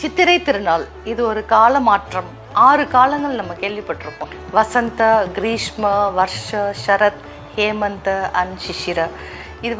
சித்திரை திருநாள் இது ஒரு கால மாற்றம். 6 காலங்கள் நம்ம கேள்விப்பட்டிருப்போம். வசந்த, கிரீஷ்ம, வர்ஷ, சரத், ஹேமந்த அண்ட் சிஷிர. இது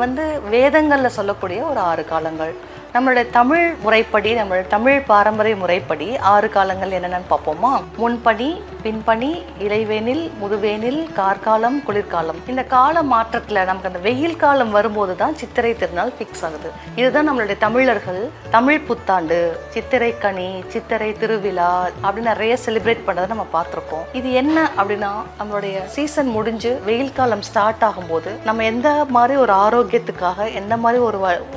வேதங்களில் சொல்லக்கூடிய ஒரு 6 காலங்கள். நம்மளுடைய தமிழ் முறைப்படி, நம்மளுடைய தமிழ் பாரம்பரிய முறைப்படி 6 காலங்கள் என்னென்னு பார்ப்போமா? முன்பனி, பின்பனி, இலைவேனில், முதுவேனில், கார்காலம், குளிர்காலம். இந்த கால மாற்றத்தில் நமக்கு அந்த வெயில் காலம் வரும்போது தான் சித்திரை திருநாள் ஃபிக்ஸ் ஆகுது. இதுதான் நம்மளுடைய தமிழர்கள் தமிழ் புத்தாண்டு, சித்திரை கனி, சித்திரை திருவிழா அப்படின்னு நிறைய செலிப்ரேட் பண்ணுறதை நம்ம பார்த்துருக்கோம். இது என்ன அப்படின்னா, நம்மளுடைய சீசன் முடிஞ்சு வெயில் காலம் ஸ்டார்ட் ஆகும்போது நம்ம எந்த மாதிரி ஒரு ஆரோக்கியத்துக்காக எந்த மாதிரி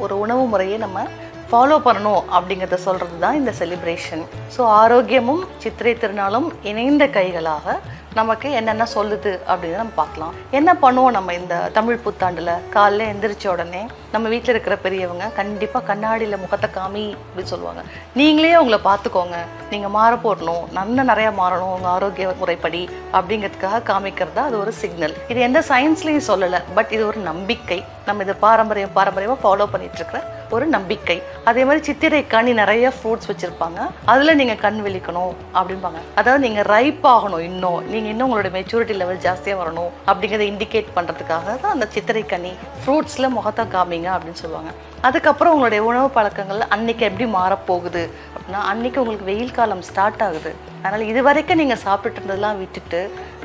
ஒரு உணவு முறையை நம்ம ஃபாலோ பண்ணணும் அப்படிங்கிறத சொல்கிறது தான் இந்த செலிப்ரேஷன். ஸோ ஆரோக்கியமும் சித்திரை திருநாளும் இணைந்த கைகளாக நமக்கு என்னென்ன சொல்லுது அப்படின்னு நம்ம பார்க்கலாம். என்ன பண்ணுவோம் நம்ம இந்த தமிழ் புத்தாண்டில்? காலைல எந்திரிச்ச உடனே நம்ம வீட்டில் இருக்கிற பெரியவங்க கண்டிப்பாக கண்ணாடியில் முகத்தை காமி அப்படின்னு சொல்லுவாங்க. நீங்களே உங்களை பார்த்துக்கோங்க, நீங்கள் மாற போடணும், நிறையா மாறணும் உங்கள் ஆரோக்கிய முறைப்படி அப்படிங்கிறதுக்காக காமிக்கிறதா அது ஒரு சிக்னல். இது எந்த சயின்ஸ்லையும் சொல்லலை, பட் இது ஒரு நம்பிக்கை. நம்ம இது பாரம்பரியமாக ஃபாலோ பண்ணிட்டு இருக்கிற ஒரு நம்பிக்கை. அதே மாதிரி சித்திரை கனி நிறைய ஃப்ரூட்ஸ் வச்சுருப்பாங்க, அதில் நீங்கள் கண் விழிக்கணும் அப்படிம்பாங்க. அதாவது நீங்கள் ரைப் ஆகணும், இன்னும் உங்களோட மெச்சூரிட்டி லெவல் ஜாஸ்தியாக வரணும் அப்படிங்கிறத இண்டிகேட் பண்ணுறதுக்காக தான் அந்த சித்திரை கனி ஃப்ரூட்ஸில் முகத்தை காமிங்க அப்படின்னு சொல்லுவாங்க. அதுக்கப்புறம் உங்களுடைய உணவு பழக்கங்கள் அன்னைக்கு எப்படி மாறப்போகுது அப்படின்னா, அன்னைக்கு உங்களுக்கு வெயில் காலம் ஸ்டார்ட் ஆகுது. அதனால் இது வரைக்கும் நீங்கள் சாப்பிட்டு இருந்ததெல்லாம் விட்டுட்டு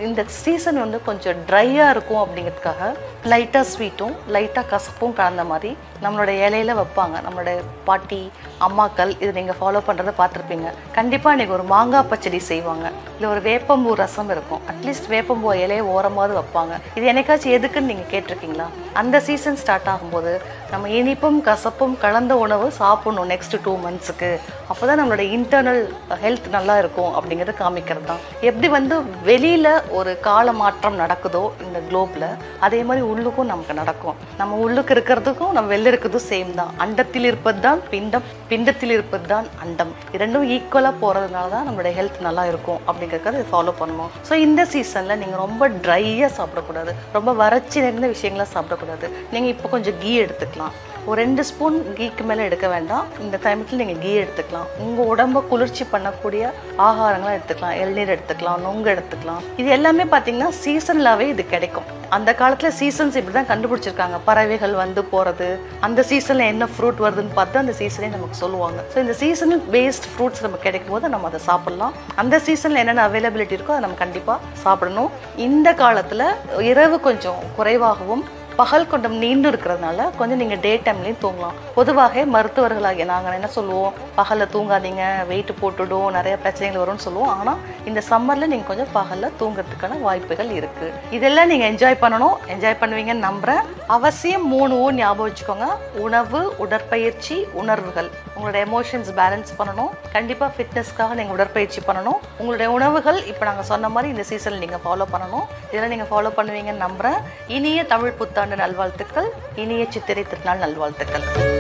இந்த சீசன் கொஞ்சம் ட்ரையாக இருக்கும் அப்படிங்கிறதுக்காக லைட்டாக ஸ்வீட்டும் லைட்டாக கசப்பும் கலந்த மாதிரி நம்மளுடைய இலையில வைப்பாங்க. நம்மளுடைய பாட்டி அம்மாக்கள் இது நீங்கள் ஃபாலோ பண்ணுறதை பார்த்துருப்பீங்க. கண்டிப்பாக இன்றைக்கி ஒரு மாங்காய் பச்சடி செய்வாங்க, இல்லை ஒரு வேப்பம்பூ ரசம் இருக்கும். அட்லீஸ்ட் வேப்பம்பூ இலையை ஓரமாவது வைப்பாங்க. இது என்னைக்காச்சும் எதுக்குன்னு நீங்கள் கேட்டிருக்கீங்களா? அந்த சீசன் ஸ்டார்ட் ஆகும்போது நம்ம இனிப்பும் கசப்பும் கலந்த உணவு சாப்பிடணும் நெக்ஸ்ட் 2 மந்த்ஸுக்கு. அப்போ தான் நம்மளோட இன்டர்னல் ஹெல்த் நல்லா இருக்கும் அப்படிங்கிறத காமிக்கிறது தான். எப்படி வெளியில் ஒரு கால மாற்றம் நடக்குதோ இந்த குளோப்பில், அதே மாதிரி உள்ளுக்கும் நமக்கு நடக்கும். நம்ம உள்ளுக்கு இருக்கிறதுக்கும் நம்ம வெளில இருக்கிறதும் சேம் தான். அண்டத்தில் இருப்பது தான் பிண்டம், பிண்டத்தில் இருப்பது தான் அண்டம். இரண்டும் ஈக்குவலாக போகிறதுனால தான் நம்மளுடைய ஹெல்த் நல்லா இருக்கும் அப்படிங்கிறத இதை ஃபாலோ பண்ணணும். ஸோ இந்த சீசனில் நீங்கள் ரொம்ப ட்ரையாக சாப்பிடக்கூடாது, ரொம்ப வறட்சி நிறைந்த விஷயங்களாக சாப்பிடக்கூடாது. நீங்கள் இப்போ கொஞ்சம் கீ எடுத்துக்கலாம். ஒரு 2 ஸ்பூன் கீக்கு மேலே எடுக்க வேண்டாம். இந்த டைமத்தில் நீங்கள் கீ எடுத்துக்கலாம். உங்கள் உடம்பை குளிர்ச்சி பண்ணக்கூடிய ஆகாரங்களாக எடுத்துக்கலாம். இளநீர் எடுத்துக்கலாம், நொங்கு எடுத்துக்கலாம். இது எல்லாமே பார்த்தீங்கன்னா சீசன்லாகவே இது கிடைக்கும். அந்த காலத்தில் சீசன்ஸ் இப்படி தான் கண்டுபிடிச்சிருக்காங்க. பறவைகள் போகிறது, அந்த சீசனில் என்ன ஃப்ரூட் வருதுன்னு பார்த்து அந்த சீசனே நமக்கு சொல்லுவாங்க. ஸோ இந்த சீசனல் பேஸ்ட் ஃப்ரூட்ஸ் நமக்கு கிடைக்கும் போது நம்ம அதை சாப்பிட்லாம். அந்த சீசனில் என்னென்ன அவைலபிலிட்டி இருக்கோ அதை நம்ம கண்டிப்பாக சாப்பிடணும். இந்த காலத்தில் இரவு கொஞ்சம் குறைவாகவும் பகல் கொஞ்சம் நீண்டு இருக்கிறதுனால கொஞ்சம் நீங்கள் டே டைம்லேயும் தூங்கலாம். பொதுவாக மருத்துவர்களாகிய நாங்கள் என்ன சொல்லுவோம், பகலில் தூங்காதீங்க, வெயிட் போட்டுடும், நிறைய பிரச்சனைகள் வரும்னு சொல்லுவோம். ஆனால் இந்த சம்மரில் நீங்கள் கொஞ்சம் பகலில் தூங்குறதுக்கான வாய்ப்புகள் இருக்குது. இதெல்லாம் நீங்கள் என்ஜாய் பண்ணணும், என்ஜாய் பண்ணுவீங்கன்னு நம்புகிறேன். அவசியம் 3 ஞாபகம் வச்சுக்கோங்க: உணவு, உடற்பயிற்சி, உணர்வுகள். உங்களோட எமோஷன்ஸ் பேலன்ஸ் பண்ணணும். கண்டிப்பாக ஃபிட்னஸ்க்காக நீங்கள் உடற்பயிற்சி பண்ணணும். உங்களுடைய உணவுகள் இப்போ நாங்கள் சொன்ன மாதிரி இந்த சீசனில் நீங்கள் ஃபாலோ பண்ணணும். இதெல்லாம் நீங்கள் ஃபாலோ பண்ணுவீங்கன்னு நம்புகிறேன். இனிய தமிழ் புத்தாண்டு நல்வாழ்த்துக்கள், இனிய சித்திரை திருநாள் நல்வாழ்த்துக்கள்.